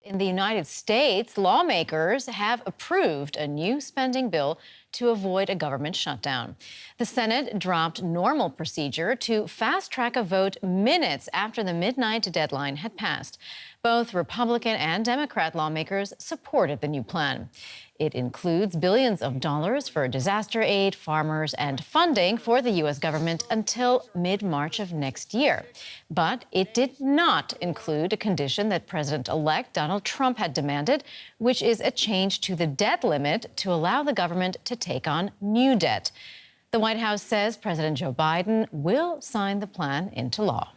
In the United States, lawmakers have approved a new spending bill to avoid a government shutdown. The Senate dropped normal procedure to fast-track a vote minutes after the midnight deadline had passed. Both Republican and Democrat lawmakers supported the new plan. It includes billions of dollars for disaster aid, farmers, and funding for the U.S. government until mid-March of next year. But it did not include a condition that President-elect Donald Trump had demanded, which is a change to the debt limit to allow the government to take on new debt. The White House says President Joe Biden will sign the plan into law.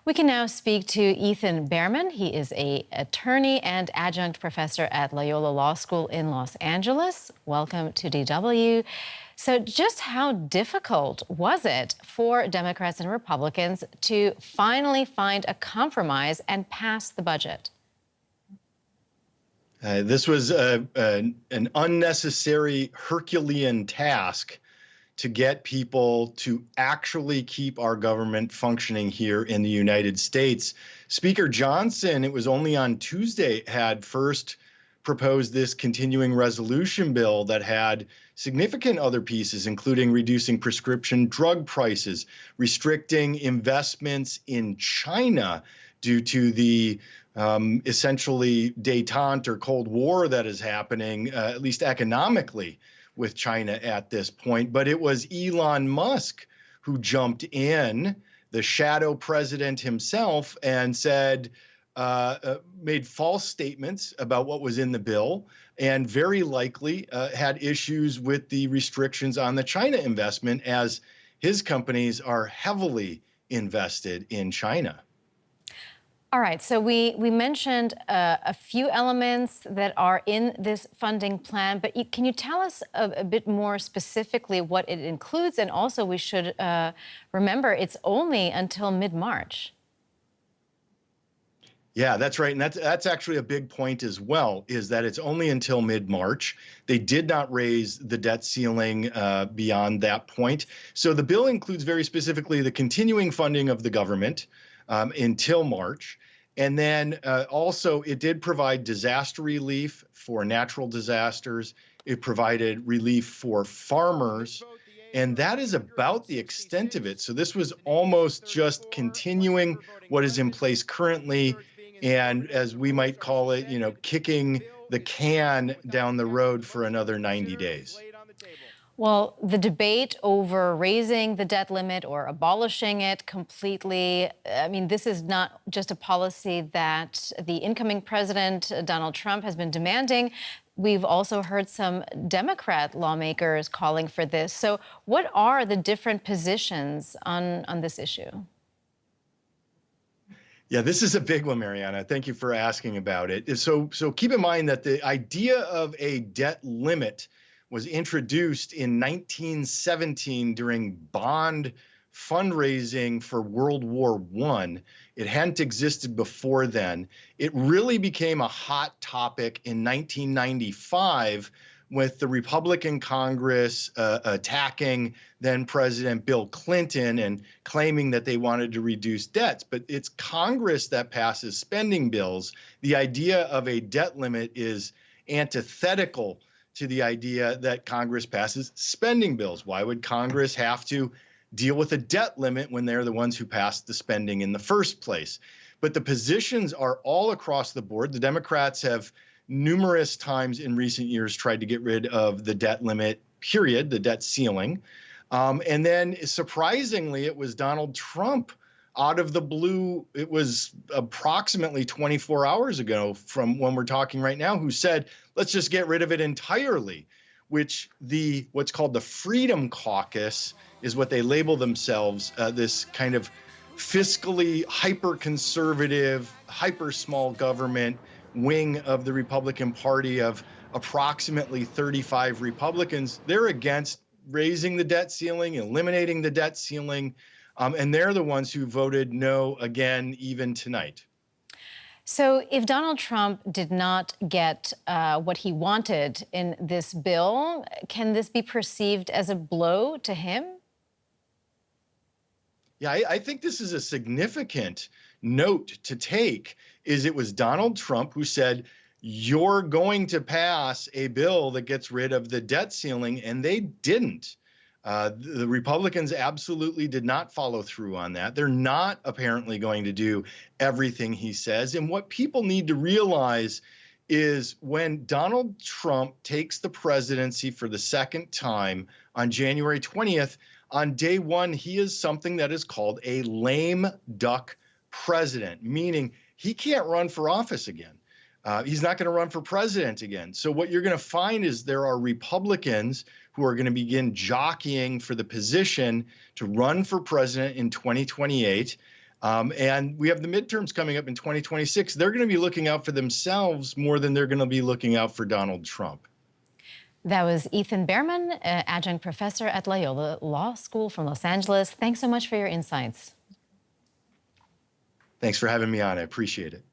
We can now speak to Ethan Bearman. He is an attorney and adjunct professor at Loyola Law School in Los Angeles. Welcome to DW. So just how difficult was it for Democrats and Republicans to finally find a compromise and pass the budget? This was an unnecessary Herculean task to get people to actually keep our government functioning here in the United States. Speaker Johnson, it was only on Tuesday, had first proposed this continuing resolution bill that had significant other pieces, including reducing prescription drug prices, restricting investments in China due to the essentially détente or Cold War that is happening, at least economically, with China at this point. But it was Elon Musk who jumped in, the shadow president himself, and said, made false statements about what was in the bill, and very likely had issues with the restrictions on the China investment, as his companies are heavily invested in China. All right, so we mentioned a few elements that are in this funding plan, but can you tell us a bit more specifically what it includes? And also we should remember it's only until mid-March. Yeah, that's right. And that's actually a big point as well, is that it's only until mid-March. They did not raise the debt ceiling beyond that point. So the bill includes very specifically the continuing funding of the government until March. And then also it did provide disaster relief for natural disasters. It provided relief for farmers. And that is about the extent of it. So this was almost just continuing what is in place currently, and as we might call it, kicking the can down the road for another 90 days. Well, the debate over raising the debt limit or abolishing it completely, I mean, this is not just a policy that the incoming president, Donald Trump, has been demanding. We've also heard some Democrat lawmakers calling for this. So what are the different positions on this issue? Yeah, this is a big one, Mariana. Thank you for asking about it. So keep in mind that the idea of a debt limit was introduced in 1917 during bond fundraising for World War I. It hadn't existed before then. It really became a hot topic in 1995 with the Republican Congress attacking then President Bill Clinton and claiming that they wanted to reduce debts. But it's Congress that passes spending bills. The idea of a debt limit is antithetical to the idea that Congress passes spending bills. Why would Congress have to deal with a debt limit when they're the ones who passed the spending in the first place? But the positions are all across the board. The Democrats have numerous times in recent years tried to get rid of the debt limit, period, the debt ceiling. And then surprisingly, it was Donald Trump out of the blue. It was approximately 24 hours ago from when we're talking right now, who said, let's just get rid of it entirely, which what's called the Freedom Caucus is what they label themselves, this kind of fiscally hyper-conservative, hyper-small government wing of the Republican Party of approximately 35 Republicans. They're against raising the debt ceiling, eliminating the debt ceiling, and they're the ones who voted no again, even tonight. So if Donald Trump did not get what he wanted in this bill, can this be perceived as a blow to him? Yeah, I think this is a significant note to take is it was Donald Trump who said, you're going to pass a bill that gets rid of the debt ceiling, and they didn't. The Republicans absolutely did not follow through on that. They're not apparently going to do everything he says. And what people need to realize is when Donald Trump takes the presidency for the second time on January 20th, on day one, he is something that is called a lame duck president, meaning he can't run for office again. He's not going to run for president again. So what you're going to find is there are Republicans who are going to begin jockeying for the position to run for president in 2028. And we have the midterms coming up in 2026. They're going to be looking out for themselves more than they're going to be looking out for Donald Trump. That was Ethan Bearman, adjunct professor at Loyola Law School from Los Angeles. Thanks so much for your insights. Thanks for having me on. I appreciate it.